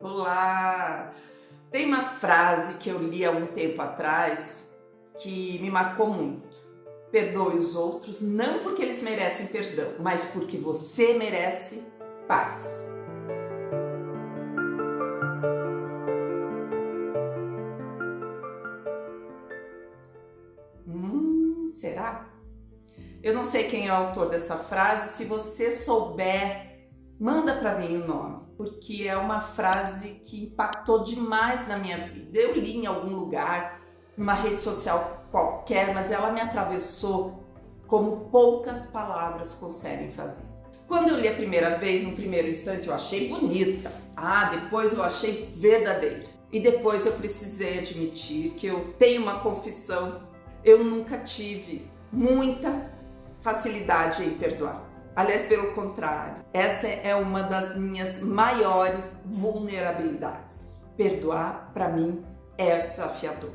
Olá! Tem uma frase que eu li há um tempo atrás que me marcou muito. Perdoe os outros não porque eles merecem perdão, mas porque você merece paz. Será? Eu não sei quem é o autor dessa frase. Se você souber, manda para mim o nome, porque é uma frase que impactou demais na minha vida. Eu li em algum lugar, numa rede social qualquer, mas ela me atravessou como poucas palavras conseguem fazer. Quando eu li a primeira vez, no primeiro instante, eu achei bonita. Depois eu achei verdadeira. E depois eu precisei admitir que eu tenho uma confissão. Eu nunca tive muita facilidade em perdoar. Aliás, pelo contrário, essa é uma das minhas maiores vulnerabilidades. Perdoar, para mim, é desafiador.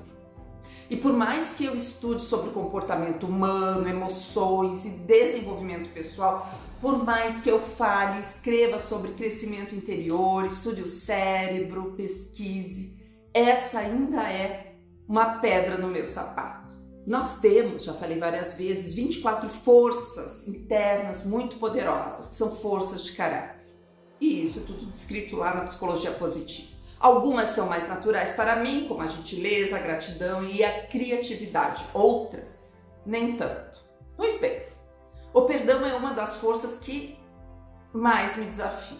E por mais que eu estude sobre comportamento humano, emoções e desenvolvimento pessoal, por mais que eu fale, escreva sobre crescimento interior, estude o cérebro, pesquise, essa ainda é uma pedra no meu sapato. Nós temos, já falei várias vezes, 24 forças internas muito poderosas, que são forças de caráter. E isso é tudo descrito lá na psicologia positiva. Algumas são mais naturais para mim, como a gentileza, a gratidão e a criatividade. Outras, nem tanto. Pois bem, o perdão é uma das forças que mais me desafia.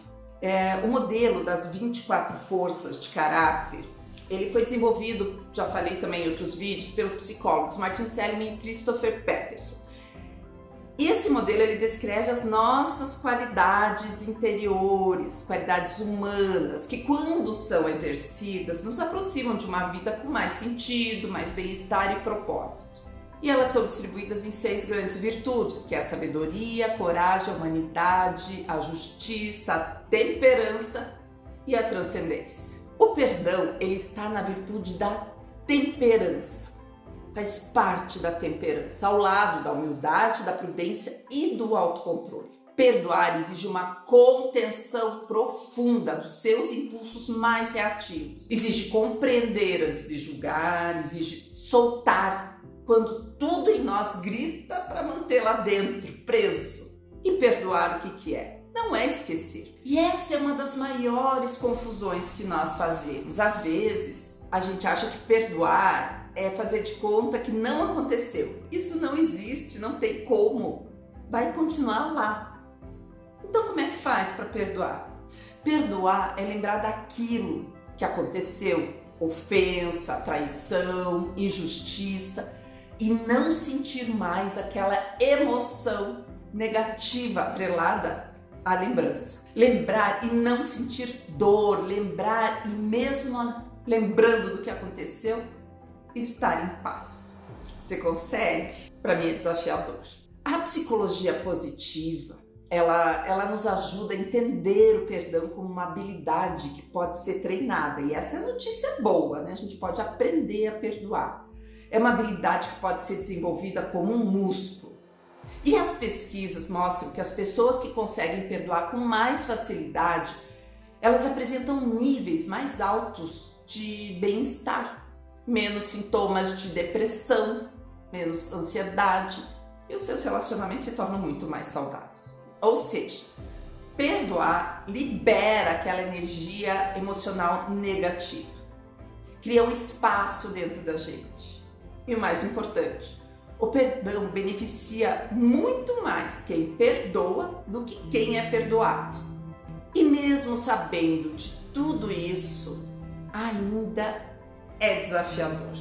O modelo das 24 forças de caráter, ele foi desenvolvido, já falei também em outros vídeos, pelos psicólogos Martin Seligman e Christopher Peterson. E esse modelo ele descreve as nossas qualidades interiores, qualidades humanas, que quando são exercidas nos aproximam de uma vida com mais sentido, mais bem-estar e propósito. E elas são distribuídas em 6 grandes virtudes, que é a sabedoria, a coragem, a humanidade, a justiça, a temperança e a transcendência. O perdão, ele está na virtude da temperança, faz parte da temperança, ao lado da humildade, da prudência e do autocontrole. Perdoar exige uma contenção profunda dos seus impulsos mais reativos, exige compreender antes de julgar, exige soltar quando tudo em nós grita para manter lá dentro, preso. E perdoar o que é? Não é esquecer. E essa é uma das maiores confusões que nós fazemos. Às vezes, a gente acha que perdoar é fazer de conta que não aconteceu. Isso não existe, não tem como. Vai continuar lá. Então, como é que faz para perdoar? Perdoar é lembrar daquilo que aconteceu, ofensa, traição, injustiça, e não sentir mais aquela emoção negativa atrelada a lembrança. Lembrar e não sentir dor, lembrar e mesmo lembrando do que aconteceu, estar em paz. Você consegue? Para mim é desafiador. A psicologia positiva, ela nos ajuda a entender o perdão como uma habilidade que pode ser treinada. E essa é a notícia boa, né? A gente pode aprender a perdoar. É uma habilidade que pode ser desenvolvida como um músculo. E as pesquisas mostram que as pessoas que conseguem perdoar com mais facilidade, elas apresentam níveis mais altos de bem-estar, menos sintomas de depressão, menos ansiedade, e os seus relacionamentos se tornam muito mais saudáveis. Ou seja, perdoar libera aquela energia emocional negativa, cria um espaço dentro da gente. E o mais importante, o perdão beneficia muito mais quem perdoa do que quem é perdoado. E mesmo sabendo de tudo isso, ainda é desafiador.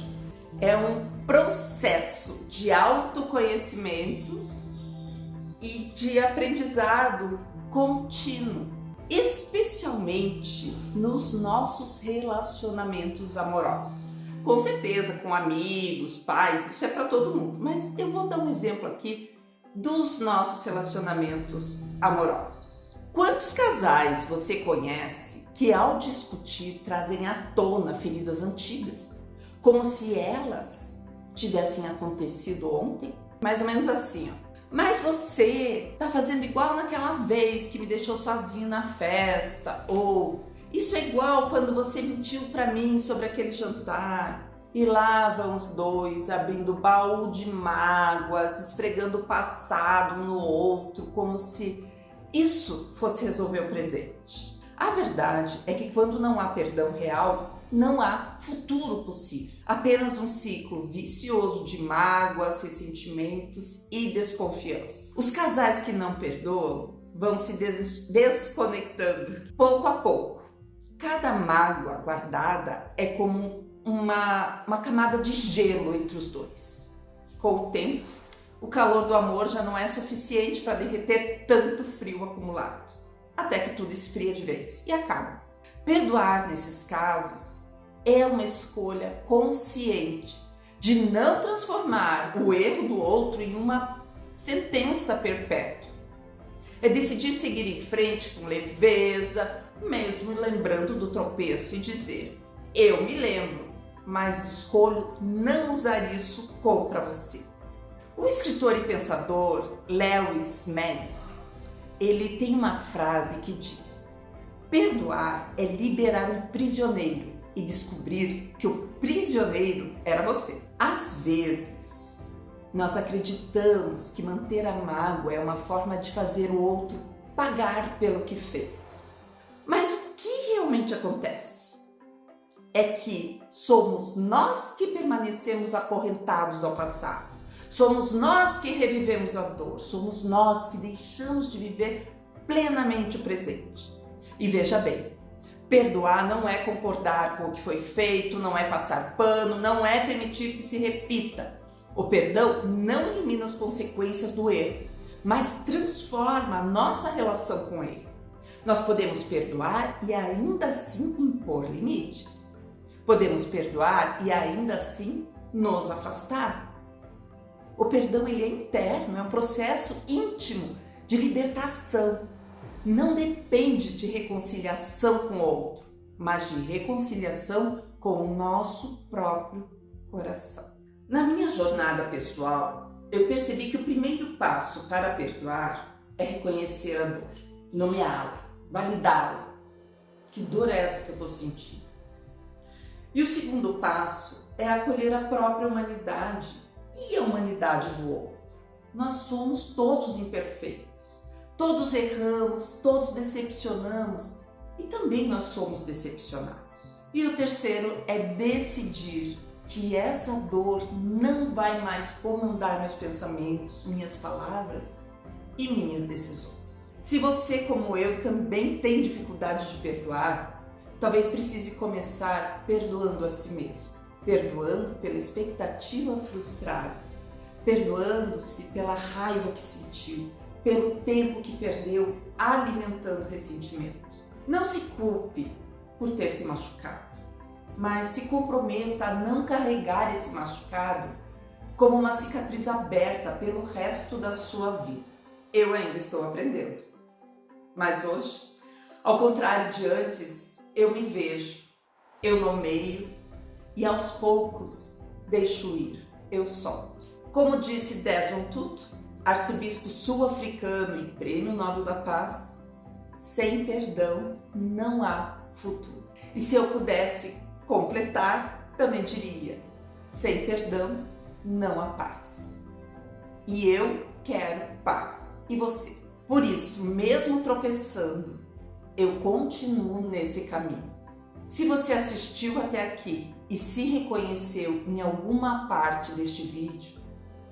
É um processo de autoconhecimento e de aprendizado contínuo, especialmente nos nossos relacionamentos amorosos. Com certeza, com amigos, pais, isso é para todo mundo. Mas eu vou dar um exemplo aqui dos nossos relacionamentos amorosos. Quantos casais você conhece que ao discutir trazem à tona feridas antigas, como se elas tivessem acontecido ontem? Mais ou menos assim, ó. Mas você tá fazendo igual naquela vez que me deixou sozinho na festa, ou Isso é igual quando você mentiu para mim sobre aquele jantar. E lá vão os dois abrindo baú de mágoas, esfregando o passado um no outro, como se isso fosse resolver o presente. A verdade é que quando não há perdão real, não há futuro possível. Apenas um ciclo vicioso de mágoas, ressentimentos e desconfiança. Os casais que não perdoam vão se desconectando pouco a pouco. Cada mágoa guardada é como uma camada de gelo entre os dois. Com o tempo, o calor do amor já não é suficiente para derreter tanto frio acumulado, até que tudo esfria de vez e acaba. Perdoar nesses casos é uma escolha consciente de não transformar o erro do outro em uma sentença perpétua. É decidir seguir em frente com leveza, mesmo lembrando do tropeço e dizer: eu me lembro, mas escolho não usar isso contra você. O escritor e pensador Lewis Mendes, ele tem uma frase que diz: perdoar é liberar um prisioneiro e descobrir que o prisioneiro era você. Às vezes, nós acreditamos que manter a mágoa é uma forma de fazer o outro pagar pelo que fez. Mas o que realmente acontece? É que somos nós que permanecemos acorrentados ao passado. Somos nós que revivemos a dor. Somos nós que deixamos de viver plenamente o presente. E veja bem, perdoar não é concordar com o que foi feito, não é passar pano, não é permitir que se repita. O perdão não elimina as consequências do erro, mas transforma a nossa relação com ele. Nós podemos perdoar e ainda assim impor limites. Podemos perdoar e ainda assim nos afastar. O perdão ele é interno, é um processo íntimo de libertação. Não depende de reconciliação com o outro, mas de reconciliação com o nosso próprio coração. Na minha jornada pessoal, eu percebi que o primeiro passo para perdoar é reconhecer a dor, nomeá-la, validá-la. Que dor é essa que eu estou sentindo? E o segundo passo é acolher a própria humanidade e a humanidade do outro. Nós somos todos imperfeitos, todos erramos, todos decepcionamos e também nós somos decepcionados. E o terceiro é decidir que essa dor não vai mais comandar meus pensamentos, minhas palavras e minhas decisões. Se você, como eu, também tem dificuldade de perdoar, talvez precise começar perdoando a si mesmo, perdoando pela expectativa frustrada, perdoando-se pela raiva que sentiu, pelo tempo que perdeu alimentando ressentimento. Não se culpe por ter se machucado, mas se comprometa a não carregar esse machucado como uma cicatriz aberta pelo resto da sua vida. Eu ainda estou aprendendo, mas hoje, ao contrário de antes, eu me vejo, eu nomeio e aos poucos deixo ir, eu solto. Como disse Desmond Tutu, arcebispo sul-africano e Prêmio Nobel da Paz, sem perdão não há futuro. E se eu pudesse completar, também diria, sem perdão não há paz. E eu quero paz. E você? Por isso, mesmo tropeçando, eu continuo nesse caminho. Se você assistiu até aqui e se reconheceu em alguma parte deste vídeo,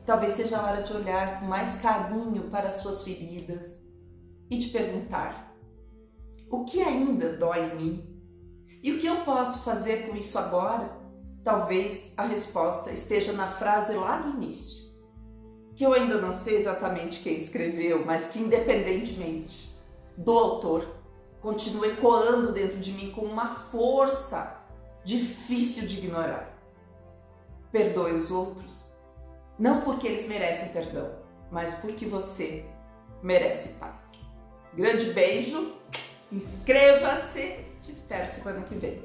talvez seja a hora de olhar com mais carinho para as suas feridas e te perguntar: o que ainda dói em mim? E o que eu posso fazer com isso agora? Talvez a resposta esteja na frase lá do início, que eu ainda não sei exatamente quem escreveu, mas que independentemente do autor, continua ecoando dentro de mim com uma força difícil de ignorar. Perdoe os outros, não porque eles merecem perdão, mas porque você merece paz. Grande beijo, inscreva-se, te espero semana que vem.